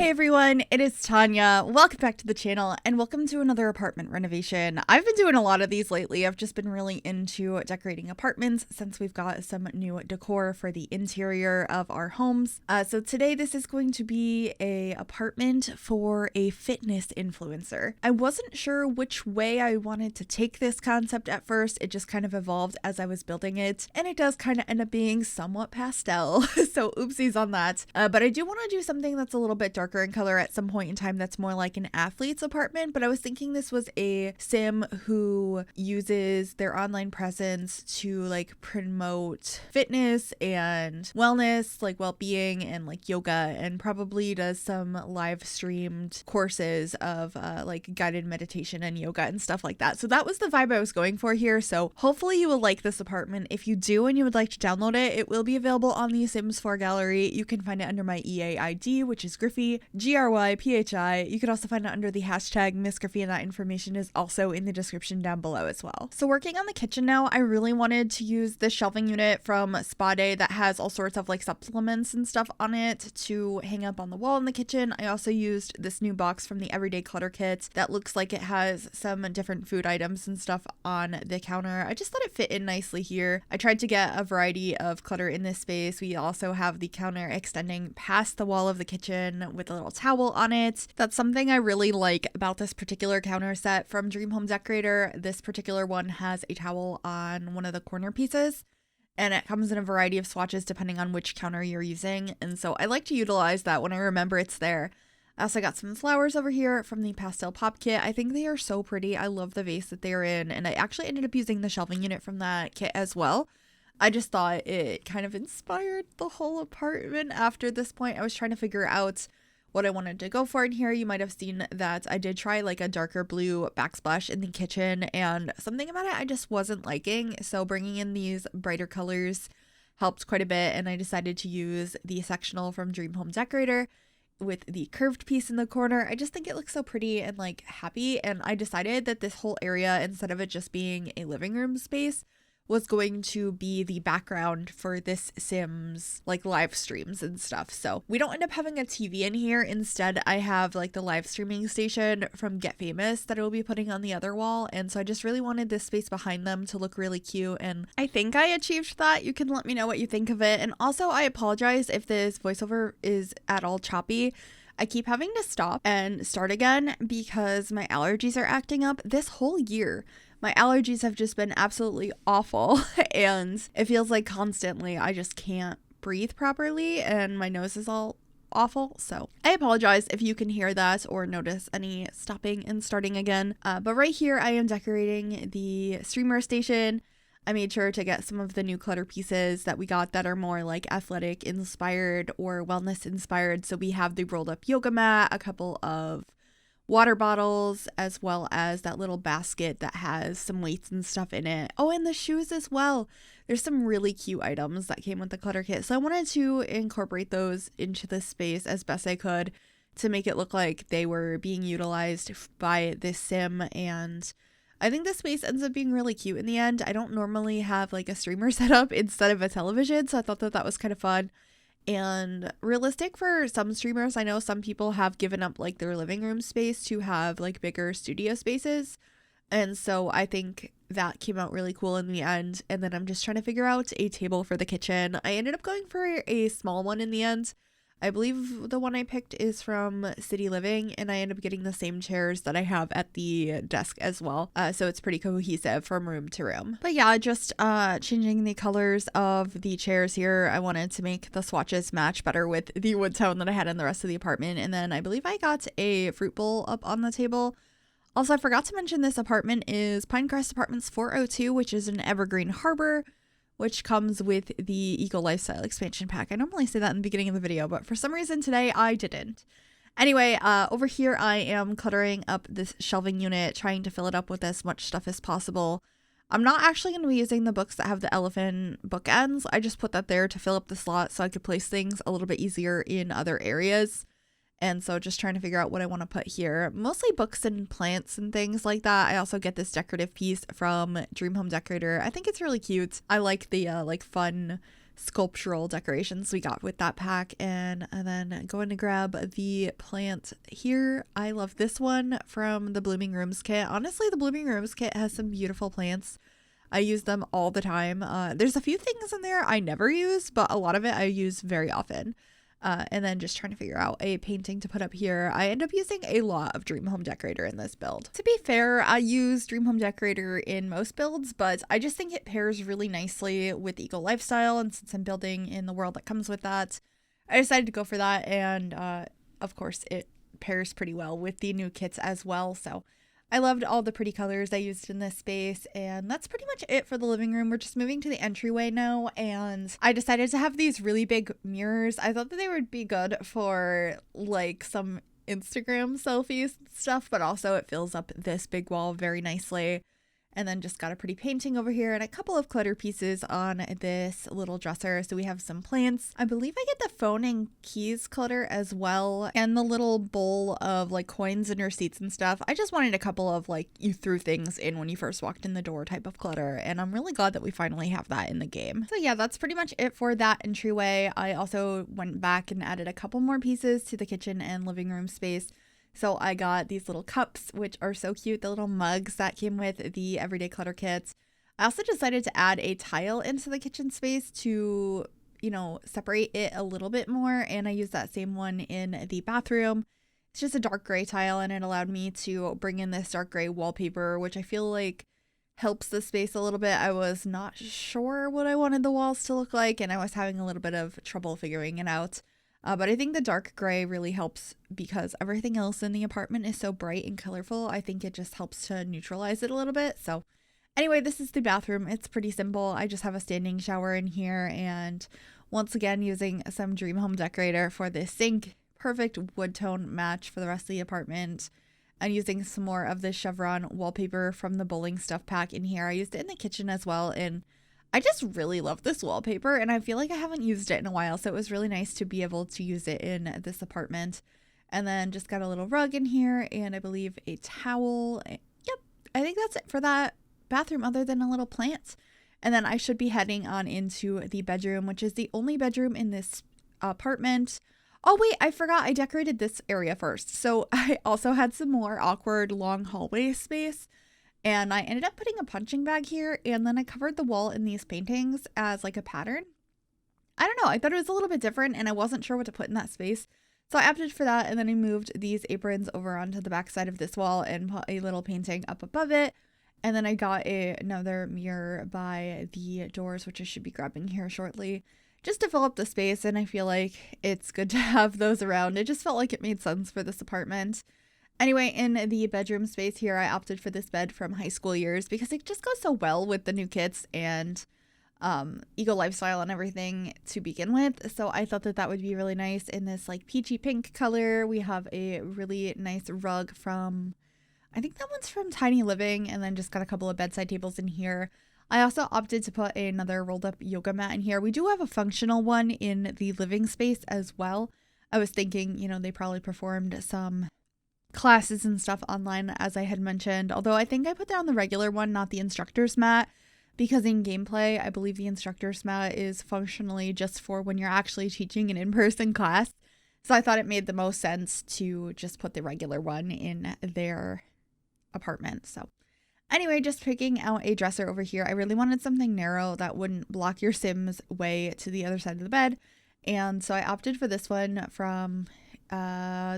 Hey everyone, it is Tanya. Welcome back to the channel and welcome to another apartment renovation. I've been doing a lot of these lately. I've just been really into decorating apartments since we've got some new decor for the interior of our homes. So today this is going to be a apartment for a fitness influencer. I wasn't sure which way I wanted to take this concept at first. It just kind of evolved as I was building it, and it does kind of end up being somewhat pastel. So oopsies on that. But I do want to do something that's a little bit darker in color at some point in time that's more like an athlete's apartment, but I was thinking this was a sim who uses their online presence to like promote fitness and wellness, like well-being and like yoga, and probably does some live streamed courses of like guided meditation and yoga and stuff like that. So that was the vibe I was going for here. So hopefully you will like this apartment. If you do and you would like to download it, it will be available on the Sims 4 gallery. You can find it under my EA ID, which is Gryphi, Gryphi. You could also find it under the hashtag MissGryphi, and that information is also in the description down below as well. So working on the kitchen now, I really wanted to use this shelving unit from Spa Day that has all sorts of like supplements and stuff on it to hang up on the wall in the kitchen. I also used this new box from the Everyday Clutter kit that looks like it has some different food items and stuff on the counter. I just thought it fit in nicely here. I tried to get a variety of clutter in this space. We also have the counter extending past the wall of the kitchen with a little towel on it. That's something I really like about this particular counter set from Dream Home Decorator. This particular one has a towel on one of the corner pieces, and it comes in a variety of swatches depending on which counter you're using, and so I like to utilize that when I remember it's there. I also got some flowers over here from the Pastel Pop Kit. I think they are so pretty. I love the vase that they are in, and I actually ended up using the shelving unit from that kit as well. I just thought it kind of inspired the whole apartment. After this point, I was trying to figure out what I wanted to go for in here. You might have seen that I did try like a darker blue backsplash in the kitchen, and something about it I just wasn't liking. So bringing in these brighter colors helped quite a bit, and I decided to use the sectional from Dream Home Decorator with the curved piece in the corner. I just think it looks so pretty and like happy, and I decided that this whole area, instead of it just being a living room space, was going to be the background for this Sims like live streams and stuff. So we don't end up having a TV in here. Instead, I have like the live streaming station from Get Famous that I will be putting on the other wall, and so I just really wanted this space behind them to look really cute, and I think I achieved that. You can let me know what you think of it, and also I apologize if this voiceover is at all choppy. I keep having to stop and start again because my allergies are acting up. This whole year my allergies have just been absolutely awful, and it feels like constantly I just can't breathe properly and my nose is all awful. So I apologize if you can hear that or notice any stopping and starting again. But right here I am decorating the streamer station. I made sure to get some of the new clutter pieces that we got that are more like athletic inspired or wellness inspired. So we have the rolled up yoga mat, a couple of water bottles, as well as that little basket that has some weights and stuff in it. Oh, and the shoes as well. There's some really cute items that came with the clutter kit, so I wanted to incorporate those into this space as best I could to make it look like they were being utilized by this sim, and I think this space ends up being really cute in the end. I don't normally have like a streamer set up instead of a television, so I thought that that was kind of fun and realistic for some streamers. I know some people have given up like their living room space to have like bigger studio spaces, and so I think that came out really cool in the end. And then I'm just trying to figure out a table for the kitchen. I ended up going for a small one in the end. I believe the one I picked is from City Living, and I end up getting the same chairs that I have at the desk as well. So it's pretty cohesive from room to room. But yeah, just changing the colors of the chairs here. I wanted to make the swatches match better with the wood tone that I had in the rest of the apartment. And then I believe I got a fruit bowl up on the table. Also, I forgot to mention this apartment is Pinecresst Apartments 402, which is in Evergreen Harbor, which comes with the Eco Lifestyle expansion pack. I normally say that in the beginning of the video, but for some reason today I didn't. Anyway, over here I am cluttering up this shelving unit, trying to fill it up with as much stuff as possible. I'm not actually going to be using the books that have the elephant bookends. I just put that there to fill up the slot so I could place things a little bit easier in other areas. And so just trying to figure out what I want to put here. Mostly books and plants and things like that. I also get this decorative piece from Dream Home Decorator. I think it's really cute. I like the like fun sculptural decorations we got with that pack. And then going to grab the plant here. I love this one from the Blooming Rooms kit. Honestly, the Blooming Rooms kit has some beautiful plants. I use them all the time. There's a few things in there I never use, but a lot of it I use very often. And then just trying to figure out a painting to put up here. I end up using a lot of Dream Home Decorator in this build. To be fair, I use Dream Home Decorator in most builds, but I just think it pairs really nicely with Eco Lifestyle. And since I'm building in the world that comes with that, I decided to go for that. And of course, it pairs pretty well with the new kits as well. So I loved all the pretty colors I used in this space, and that's pretty much it for the living room. We're just moving to the entryway now, and I decided to have these really big mirrors. I thought that they would be good for like some Instagram selfies and stuff, but also it fills up this big wall very nicely. And then just got a pretty painting over here and a couple of clutter pieces on this little dresser. So we have some plants. I believe I get the phone and keys clutter as well. And the little bowl of like coins and receipts and stuff. I just wanted a couple of like you threw things in when you first walked in the door type of clutter. And I'm really glad that we finally have that in the game. So yeah, that's pretty much it for that entryway. I also went back and added a couple more pieces to the kitchen and living room space. So I got these little cups, which are so cute, the little mugs that came with the Everyday Clutter kits. I also decided to add a tile into the kitchen space to, you know, separate it a little bit more. And I used that same one in the bathroom. It's just a dark gray tile, and it allowed me to bring in this dark gray wallpaper, which I feel like helps the space a little bit. I was not sure what I wanted the walls to look like, and I was having a little bit of trouble figuring it out. But I think the dark gray really helps because everything else in the apartment is so bright and colorful. I think it just helps to neutralize it a little bit. So anyway, this is the bathroom. It's pretty simple. I just have a standing shower in here, and once again using some Dream Home Decorator for this sink. Perfect wood tone match for the rest of the apartment. And using some more of the chevron wallpaper from the bowling stuff pack in here. I used it in the kitchen as well, and I just really love this wallpaper, and I feel like I haven't used it in a while, so it was really nice to be able to use it in this apartment. And then just got a little rug in here, and I believe a towel. Yep, I think that's it for that bathroom other than a little plant. And then I should be heading on into the bedroom, which is the only bedroom in this apartment. Oh wait, I forgot I decorated this area first. So I also had some more awkward long hallway space. And I ended up putting a punching bag here, and then I covered the wall in these paintings as like a pattern. I don't know, I thought it was a little bit different, and I wasn't sure what to put in that space. So I opted for that, and then I moved these aprons over onto the back side of this wall and put a little painting up above it. And then I got another mirror by the doors, which I should be grabbing here shortly, just to fill up the space, and I feel like it's good to have those around. It just felt like it made sense for this apartment. Anyway, in the bedroom space here, I opted for this bed from high school years because it just goes so well with the new kits and Eco Lifestyle and everything to begin with. So I thought that that would be really nice in this like peachy pink color. We have a really nice rug from, I think that one's from Tiny Living, and then just got a couple of bedside tables in here. I also opted to put another rolled up yoga mat in here. We do have a functional one in the living space as well. I was thinking, you know, they probably performed some classes and stuff online, as I had mentioned, although I think I put down the regular one, not the instructor's mat, because in gameplay I believe the instructor's mat is functionally just for when you're actually teaching an in-person class. So I thought it made the most sense to just put the regular one in their apartment. So anyway, just picking out a dresser over here. I really wanted something narrow that wouldn't block your Sim's way to the other side of the bed, and so I opted for this one from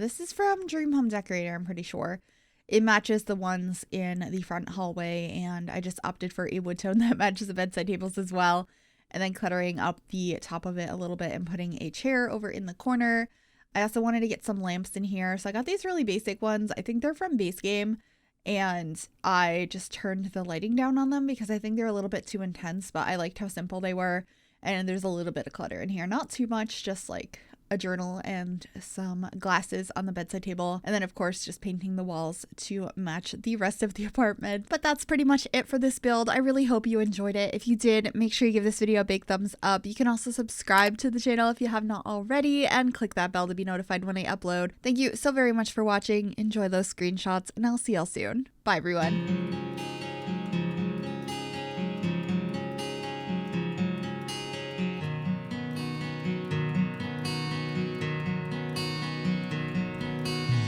this is from Dream Home Decorator, I'm pretty sure. It matches the ones in the front hallway, and I just opted for a wood tone that matches the bedside tables as well. And then cluttering up the top of it a little bit and putting a chair over in the corner. I also wanted to get some lamps in here, so I got these really basic ones. I think they're from Base Game, and I just turned the lighting down on them because I think they're a little bit too intense, but I liked how simple they were. And there's a little bit of clutter in here, not too much, just like a journal and some glasses on the bedside table, and then of course just painting the walls to match the rest of the apartment. But that's pretty much it for this build. I really hope you enjoyed it. If you did, make sure you give this video a big thumbs up. You can also subscribe to the channel if you have not already, and click that bell to be notified when I upload. Thank you so very much for watching. Enjoy those screenshots, and I'll see y'all soon. Bye, everyone.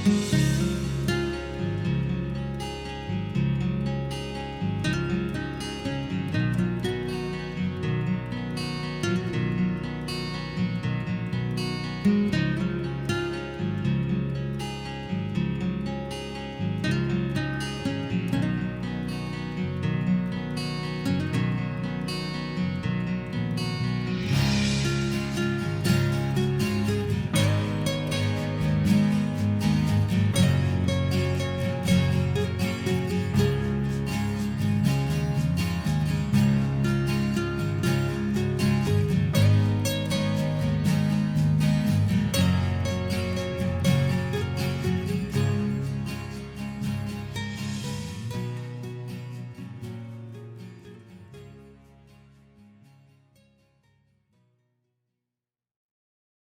bye.